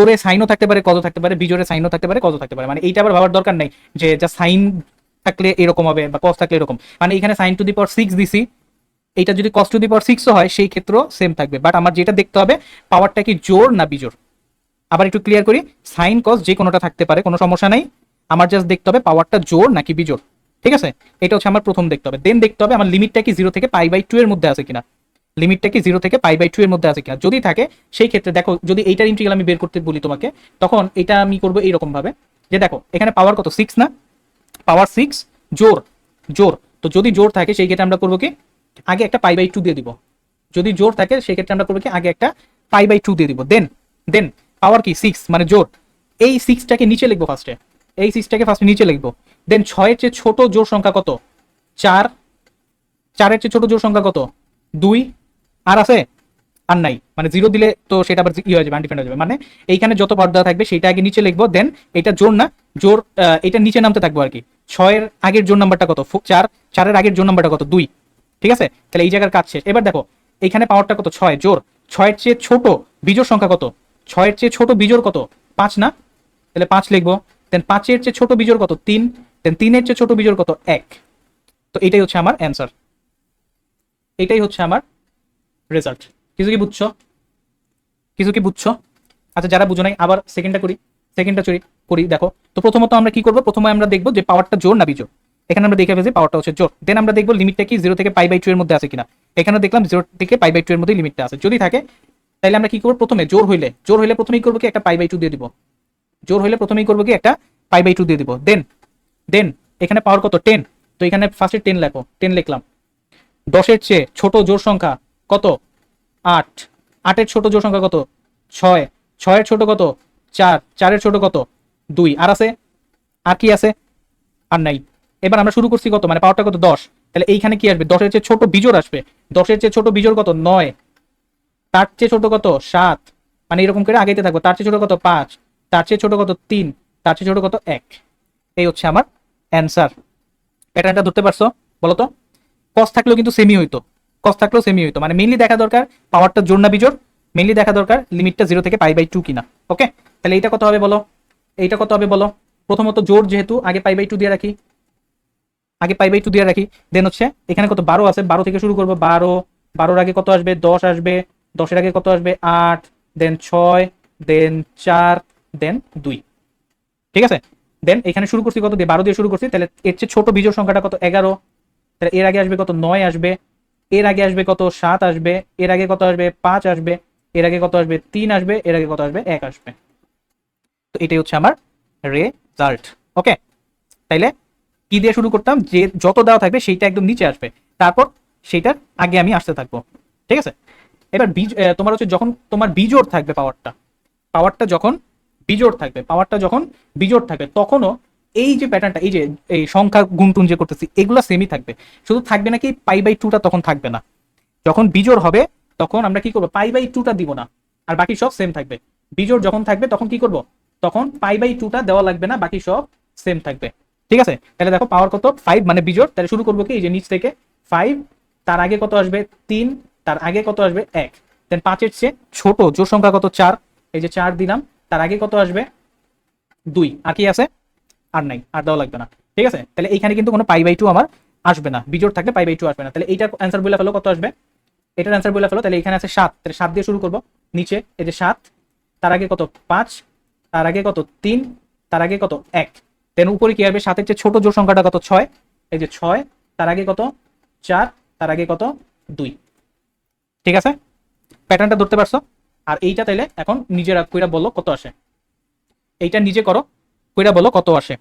জোরে সাইনও থাকতে পারে, কত থাকতে পারে, বিজোরে সাইনও থাকতে পারে, কত থাকতে পারে। মানে এইটা আবার ভাবার দরকার নেই যে যা সাইন থাকলে এরকম হবে বা কস থাকলে এরকম। মানে এখানে সাইন টু দি পাওয়ার 6 দিছি, এইটা যদি কস টু দি পাওয়ার 6 হয় সেই ক্ষেত্রেও সেম থাকবে। বাট আমার যেটা দেখতে হবে পাওয়ারটা কি জোর না বিজোর। আবার একটু ক্লিয়ার করি, সাইন কস যে কোনোটা থাকতে পারে, কোনো সমস্যা নাই। আমার জাস্ট দেখতে হবে পাওয়ারটা জোর নাকি বিজোর। ঠিক আছে, এটা হচ্ছে আমার প্রথম দেখতে হবে। দেন দেখতে হবে আমার লিমিটটা কি 0 থেকে π/2 এর মধ্যে আছে কিনা। লিমিটটা কি 0 থেকে π/2 এর মধ্যে আছে কিনা, যদি থাকে সেই ক্ষেত্রে দেখো, যদি এইটার ইন্টিগ্রাল আমি বের করতে বলি তোমাকে, তখন এটা আমি করবো এইরকম ভাবে যে দেখো এখানে পাওয়ার কত 6 না, পাওয়ার 6 জোর, জোর। তো যদি জোর থাকে সেই ক্ষেত্রে আমরা করবো কি আগে একটা π/2 দিয়ে দিব। যদি জোর থাকে সেই ক্ষেত্রে আমরা করবো কি আগে একটা π/2 দিয়ে দিব। দেন দেন পাওয়ার কি 6 মানে জোর, এই 6টাকে নিচে লিখবো ফার্স্টে, এই 6টাকে ফার্স্টে নিচে লিখবো। দেন 6 এর চেয়ে ছোট জোড় সংখ্যা কত, 4, 4 এর চেয়ে ছোট জোড় সংখ্যা কত, 2। আর আছে, আর নাই, মানে 0 দিলে তো সেটা আবার ই হয়ে যাবে, আনডিফাইন্ড হয়ে যাবে। মানে এইখানে যত পাওয়ার দেওয়া থাকবে সেটা আগে নিচে লিখবো। দেন এটা জোর না, জোর এটা নিচে নামতে থাকবো আর কি। 6 এর আগের জোর নাম্বারটা কত, 4, 4 এর আগের জোর নাম্বারটা কত, 2। ঠিক আছে, তাহলে এই জায়গার কাজ শেষ। এবার দেখো এইখানে পাওয়ারটা কত 6 জোর, 6 এর চেয়ে ছোট বিজোড় সংখ্যা কত, 6 এর চেয়ে ছোট বিজোড় কত, 5 না, তাহলে 5 লিখবো। দেন 5 এর চেয়ে ছোট বিজোড় কত, 3। দেন 3 এর চেয়ে ছোট বিজোড় কত, 1। তো এটাই হচ্ছে আমার অ্যান্সার, এটাই হচ্ছে আমার রেজাল্ট। কিছু কি বুঝছো, কিছু কি বুঝছো? আচ্ছা যারা বুঝো নাই আবার সেকেন্ডটা করি, সেকেন্ডটা করি। দেখো তো প্রথমত আমরা কি করবো, প্রথমে আমরা দেখবো যে পাওয়ারটা জোর না বিজোড়। এখানে আমরা দেখে ফেলছি পাওয়ারটা হচ্ছে জোর। দেন আমরা দেখবো লিমিটটা কি 0 থেকে π/2 এর মধ্যে আছে কিনা। এখানে দেখলাম 0 থেকে π/2 এর মধ্যে লিমিটটা আছে, যদি থাকে তাহলে আমরা কি করবো, প্রথমে জোর হইলে প্রথমেই করবো কি একটা π/2 দিয়ে দিব। জোর হইলে প্রথমেই করবো কি একটা π/2 দিয়ে দিব। দেন দেন এখানে পাওয়ার কত 10, তো এখানে ফার্স্টে 10 লেখো, 10 লিখলাম। 10 এর চেয়ে ছোট জোড় সংখ্যা কত, 8, 8 এর ছোট জোড় সংখ্যা কত, 6, 6 এর ছোট কত, 4, 4 এর ছোট কত, 2। আর আছে, আর কি আছে, আর নাই। এবার আমরা শুরু করছি কত, মানে পাওয়ারটা কত 10, তাহলে এইখানে কি আসবে, 10 এর চেয়ে ছোট বিজোড় আসবে। 10 এর চেয়ে ছোট বিজোড় কত, 9। তার চেয়ে ছোট কত, 7। মানে এরকম করে আগাইতে থাকবো। তার চেয়ে ছোট কত, 5। তার চেয়ে ছোট কত, 3। তার চেয়ে ছোট কত, 1। এই হচ্ছে আমার অ্যান্সার। প্যাটার্নটা ধরতে পারছো বলো তো? কস থাকলেও কিন্তু সেমি হইতো, কস থাকলেও সেমি হইতো। মানে মেইনলি দেখা দরকার পাওয়ারটা জোর না বিজোড়, মেইনলি দেখা দরকার লিমিটটা 0 থেকে π/2 কিনা। ওকে, তাহলে এইটা কত হবে বলো, এইটা কত হবে বলো। প্রথমত জোর যেহেতু আগে π/2 দিয়ে রাখি, আগে π/2 দিয়ে রাখি। দেন হচ্ছে এখানে কত 12 আছে, 12 থেকে শুরু করবো। 12, 12-র আগে কত আসবে, 10 আসবে। 10-এর আগে কত আসবে, 8। দেন 6, দেন 4, দেন 2। ঠিক আছে, দেন এখানে শুরু করছি কত দিয়ে, 12 দিয়ে শুরু করছি। তাহলে এর চেয়ে ছোট বিজোড় সংখ্যাটা কত, 11। তাহলে এর আগে আসবে কত, 9 আসবে। এর আগে আসবে কত, 7 আসবে। এর আগে কত আসবে, 5 আসবে। এর আগে কত আসবে, 3 আসবে। এর আগে কত আসবে, 1 আসবে। তো এটাই হচ্ছে আমার রেজাল্ট। ওকে, তাইলে কি দিয়ে শুরু করতাম, যে যত দেওয়া থাকবে সেইটা একদম নিচে আসবে, তারপর সেইটার আগে আমি আসতে থাকবো। ঠিক আছে, এবার তোমার হচ্ছে যখন তোমার বিজোড় থাকবে পাওয়ারটা, পাওয়ারটা যখন বিজোড় থাকবে, পাওয়ারটা যখন বিজোড় থাকবে তখনও এই যে প্যাটার্নটা, এই যে এই সংখ্যা গুণটুন যে করতেছি এগুলো সেমই থাকবে। শুধু থাকবে নাকি π/2টা তখন থাকবে না। যখন বিজোড় হবে তখন আমরা কি করবো, π/2টা দিব না, আর বাকি সব সেম থাকবে। বিজোড় যখন থাকবে তখন কি করব, তখন π/2টা দেওয়া লাগবে না, বাকি সব সেম থাকবে। ঠিক আছে, তাহলে দেখো পাওয়ার কত 5 মানে বিজোড়। তাহলে শুরু করবো কি এই যে নিচ থেকে 5, তার আগে কত আসবে 3, তার আগে কত আসবে 1। দেন 5-এর চেয়ে ছোট জোড় সংখ্যা কত, 4। এই যে 4 দিলাম, তার আগে কত আসবে 2। আর কি আছে, আর নাই, আর দেওয়া লাগবে না। ঠিক আছে, তাহলে এইখানে কিন্তু কোনো π/2 আমার আসবে না, বিজোড় থাকলে π/2 আসবে না। তাহলে এইটার অ্যান্সার বলে ফেলো কত আসবে, এটার অ্যান্সার বলে ফেলো। তাহলে এখানে আছে 7, তাহলে 7 দিয়ে শুরু করবো। নিচে এই যে 7, তার আগে কত 5, তার আগে কত 3, তার আগে কত 1। দেন উপরে কি আসবে, 7-এর চেয়ে ছোট জোড় সংখ্যাটা কত, 6। এই যে 6, তার আগে কত 4, তার আগে কত 2। ঠিক আছে, প্যাটার্নটা ধরতে পারছো? আর এইটা তাইলে এখন নিজেরা কইরা বলো কত আসে, এইটা নিজে করো, কইরা বলো কত আসে।